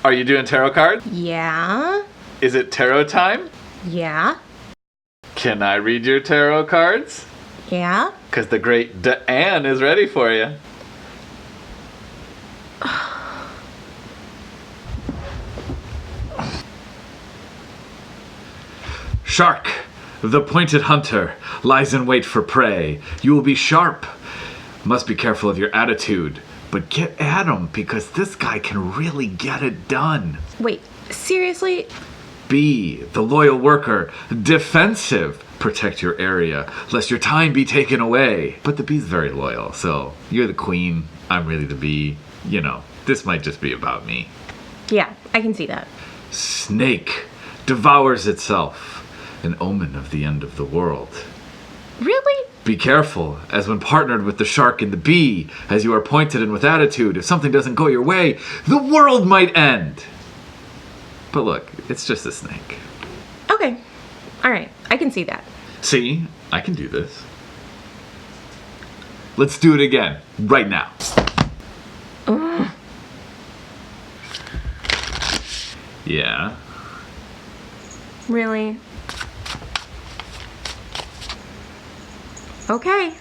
Are you doing tarot cards? Yeah. Is it tarot time? Yeah. Can I read your tarot cards? Yeah. Because the great Anne is ready for you. Shark, the pointed hunter, lies in wait for prey. You will be sharp. Must be careful of your attitude. But get at him because this guy can really get it done. Wait, seriously? B, the loyal worker, defensive. Protect your area, lest your time be taken away. But the bee's very loyal, so you're the queen, I'm really the bee. You know, this might just be about me. Yeah, I can see that. Snake, devours itself. An omen of the end of the world. Really? Be careful, as when partnered with the shark and the bee, as you are pointed and with attitude, if something doesn't go your way, the world might end. But look, it's just a snake. Okay. All right, I can see that. See, I can do this. Let's do it again, right now. Ugh. Yeah. Really? Okay.